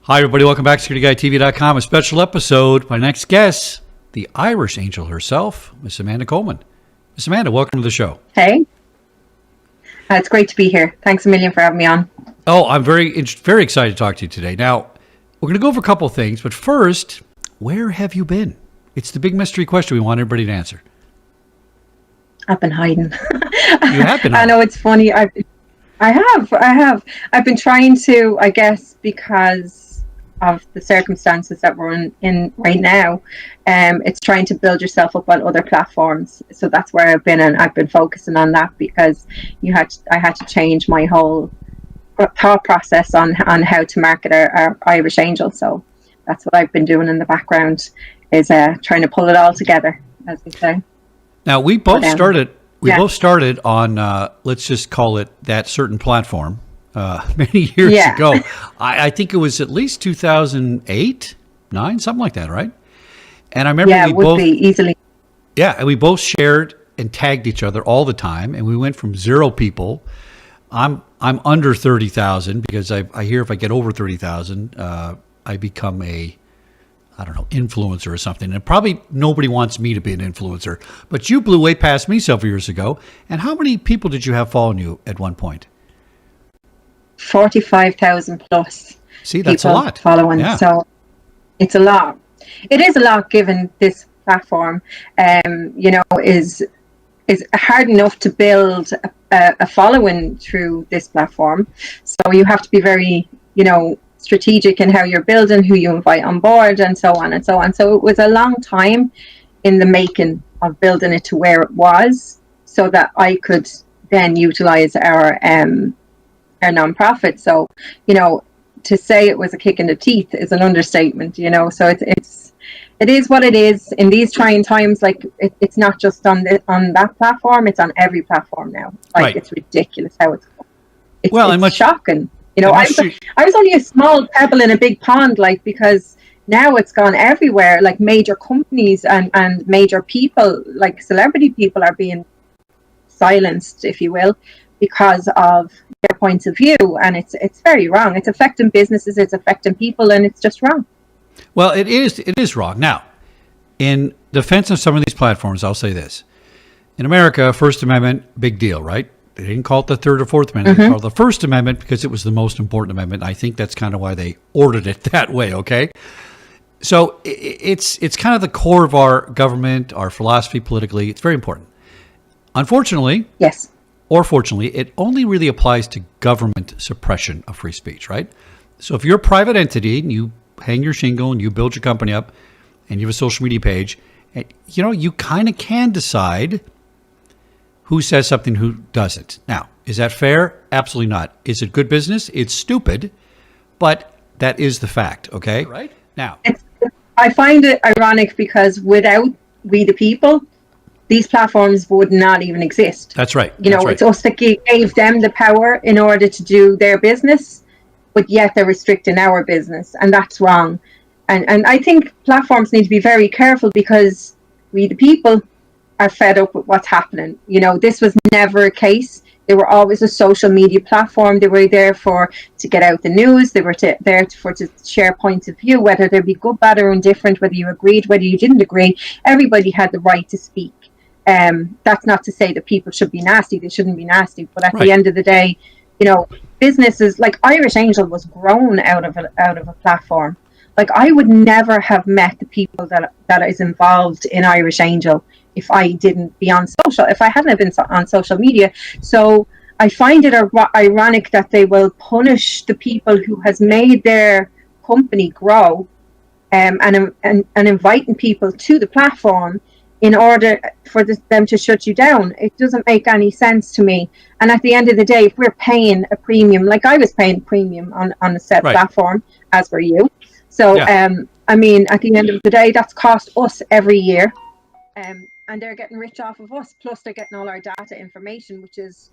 Hi, everybody. Welcome back to SecurityGuideTV.com. A special episode. My next guest, the Irish angel herself, Miss Amanda Coleman. Miss Amanda, welcome to the show. Hey. It's great to be here. Thanks a million for having me on. Oh, I'm very excited to talk to you today. Now, we're going to go over a couple of things, but first, where have you been? It's the big mystery question we want everybody to answer. I've been hiding. You have been hiding. I know, it's funny. I have. I've been trying to, I guess, because of the circumstances that we're in right now. It's trying to build yourself up on other platforms. So that's where I've been, and I've been focusing on that because I had to change my whole thought process on how to market our Irish Angel. So that's what I've been doing in the background, is trying to pull it all together, as they say. Now, we both started on, let's just call it that certain platform many years ago. I think it was at least 2008, 9, something like that, right? And I remember we both shared and tagged each other all the time, and we went from 0 people. I'm under 30,000 because I hear if I get over 30,000, I become influencer or something. And probably nobody wants me to be an influencer. But you blew way past me several years ago. And how many people did you have following you at one point? 45,000 plus. See, that's a lot. Following. Yeah. So it's a lot. It is a lot, given this platform, is hard enough to build a following through this platform. So you have to be very, strategic in how you're building, who you invite on board, and so on and so on. So it was a long time in the making of building it to where it was, so that I could then utilize our nonprofit. So, to say it was a kick in the teeth is an understatement, so it is what it is in these trying times. Like it's not just on that platform, it's on every platform now. Like, It's ridiculous how it's shocking. I was only a small pebble in a big pond, because now it's gone everywhere. Like, major companies and major people, like celebrity people, are being silenced, if you will, because of their points of view. And it's very wrong. It's affecting businesses, it's affecting people, and it's just wrong. Well, it is wrong. Now, in defense of some of these platforms, I'll say this. In America, First Amendment, big deal, right? They didn't call it the Third or Fourth Amendment. They called it the First Amendment because it was the most important amendment. I think that's kind of why they ordered it that way, okay? So it's kind of the core of our government, our philosophy politically. It's very important. Unfortunately, yes, or fortunately, it only really applies to government suppression of free speech, right? So if you're a private entity and you hang your shingle and you build your company up and you have a social media page, you kind of can decide who says something, who doesn't. Now, is that fair? Absolutely not. Is it good business? It's stupid, but that is the fact, okay? Right? Now, I find it ironic because without we the people, these platforms would not even exist. That's right. It's us that gave them the power in order to do their business, but yet they're restricting our business, and that's wrong. And I think platforms need to be very careful, because we the people are fed up with what's happening. This was never a case. They were always a social media platform. They were there to get out the news. They were there to share points of view, whether they be good, bad, or indifferent, whether you agreed, whether you didn't agree. Everybody had the right to speak. That's not to say that people should be nasty. They shouldn't be nasty. But at the end of the day, businesses like Irish Angel was grown out of a platform. Like, I would never have met the people that is involved in Irish Angel if I didn't be on social, if I hadn't been on social media. So I find it ironic that they will punish the people who has made their company grow, and inviting people to the platform in order for them to shut you down. It doesn't make any sense to me. And at the end of the day, if we're paying a premium, like I was paying premium on a set platform, as were you. So, at the end of the day, that's cost us every year. And they're getting rich off of us. Plus, they're getting all our data information, which is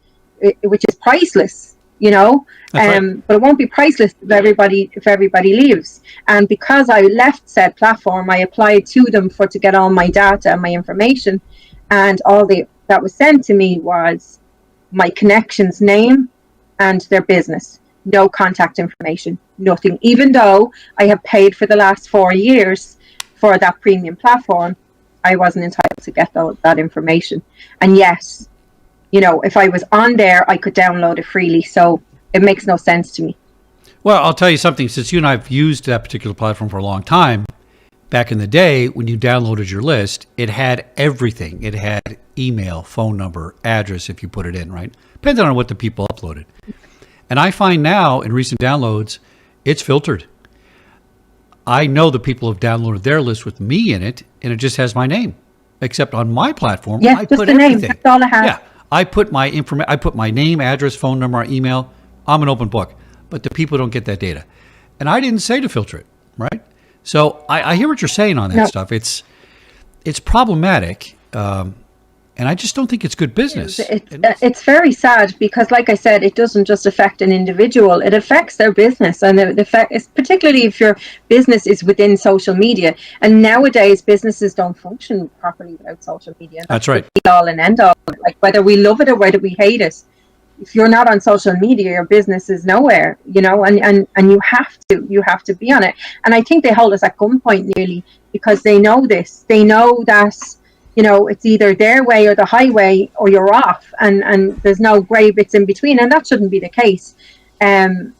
priceless. But it won't be priceless if everybody leaves. And because I left said platform, I applied to them to get all my data and my information, and all that was sent to me was my connection's name and their business. no contact information, nothing. Even though I have paid for the last 4 years for that premium platform, I wasn't entitled to get that information. And yes, you know, if I was on there, I could download it freely. So it makes no sense to me. Well, I'll tell you something. Since you and I have used that particular platform for a long time, back in the day when you downloaded your list, it had everything. It had email, phone number, address if you put it in, right? Depending on what the people uploaded. And I find now in recent downloads, it's filtered. I know the people have downloaded their list with me in it, and it just has my name. Except on my platform, yeah, I just put the everything. Name. That's all I have. Yeah, I put my I put my name, address, phone number, email. I'm an open book, but the people don't get that data, and I didn't say to filter it, right? So I hear what you're saying on that stuff. It's problematic, and I just don't think it's good business. It's very sad because, like I said, it doesn't just affect an individual; it affects their business, and it's particularly if your business is within social media. And nowadays, businesses don't function properly without social media. That's right. The be all and end all. Like whether we love it or whether we hate it, if you're not on social media, your business is nowhere. You know, and you have to be on it. And I think they hold us at gunpoint nearly because they know this. They know that, you know, it's either their way or the highway, or you're off, and there's no grey bits in between, and that shouldn't be the case. I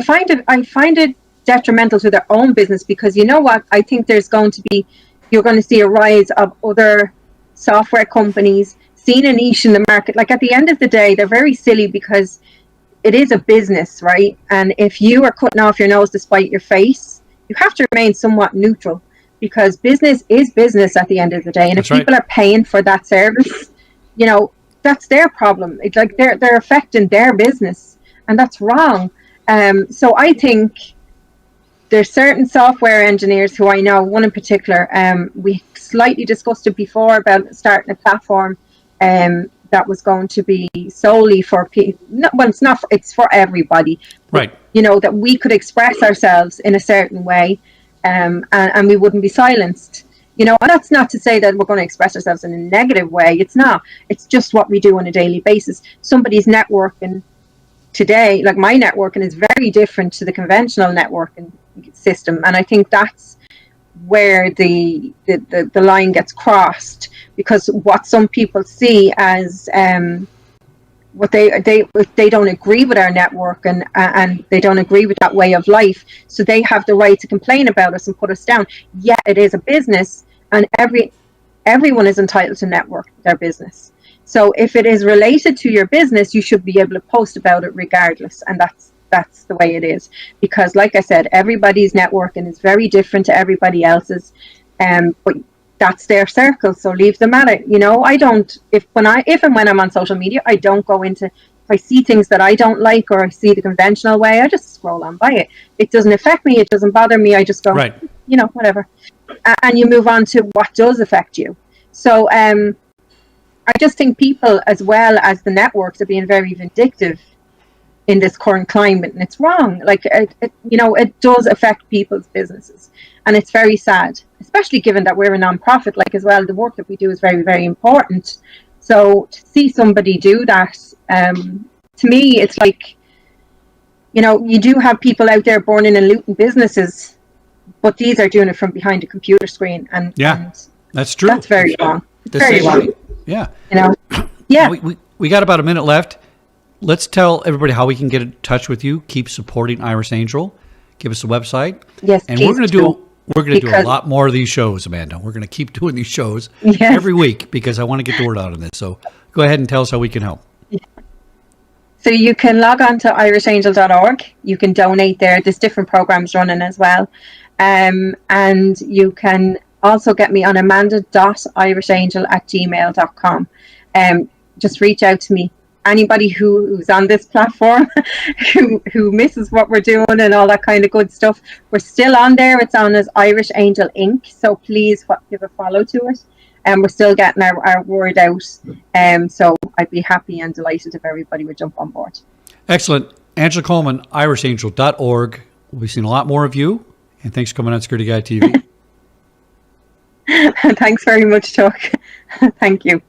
find it detrimental to their own business because, you know what, I think you're going to see a rise of other software companies seeing a niche in the market. Like at the end of the day, they're very silly because it is a business, right? And if you are cutting off your nose to spite your face, you have to remain somewhat neutral. Because business is business at the end of the day, and if people are paying for that service, you know, that's their problem. It's like they're affecting their business, and that's wrong. So I think there's certain software engineers who I know, one in particular. We slightly discussed it before about starting a platform that was going to be solely for people. Well, it's not. It's for everybody, right? But, you know, that we could express ourselves in a certain way. And we wouldn't be silenced, you know. And that's not to say that we're going to express ourselves in a negative way. It's not. It's just what we do on a daily basis. Somebody's networking today, like my networking, is very different to the conventional networking system, and I think that's where the line gets crossed, because what some people see as what they don't agree with our network, and they don't agree with that way of life, so they have the right to complain about us and put us down. Yet it is a business, and everyone is entitled to network their business. So if it is related to your business, you should be able to post about it regardless, and that's the way it is. Because like I said, everybody's networking is very different to everybody else's, but that's their circle, so leave them at it. You know, I don't, if and when I'm on social media, I don't go into, if I see things that I don't like, or I see the conventional way, I just scroll on by it. It doesn't affect me, it doesn't bother me, I just go, right, you know, whatever. And you move on to what does affect you. So I just think people, as well as the networks, are being very vindictive in this current climate, and it's wrong. Like, you know, it does affect people's businesses, and it's very sad, especially given that we're a non-profit. Like, as well, the work that we do is very, very important. So to see somebody do that, to me, it's like, you know, you do have people out there burning and looting businesses, but these are doing it from behind a computer screen, and that's true. That's very wrong. Very wrong. Yeah. You know. Yeah. We got about a minute left. Let's tell everybody how we can get in touch with you. Keep supporting Irish Angel. Give us a website. Yes, and we're going to do a lot more of these shows, Amanda. We're going to keep doing these shows every week because I want to get the word out on this. So go ahead and tell us how we can help. So you can log on to irishangel.org. You can donate there. There's different programs running as well. And you can also get me on amanda.irishangel@gmail.com. Just reach out to me. Anybody who's on this platform who misses what we're doing and all that kind of good stuff, we're still on there. It's on as Irish Angel Inc. So please give a follow to it. And we're still getting our word out. So I'd be happy and delighted if everybody would jump on board. Excellent. Angela Coleman, irishangel.org. We'll be seeing a lot more of you. And thanks for coming on Security Guy TV. Thanks very much, Chuck. Thank you.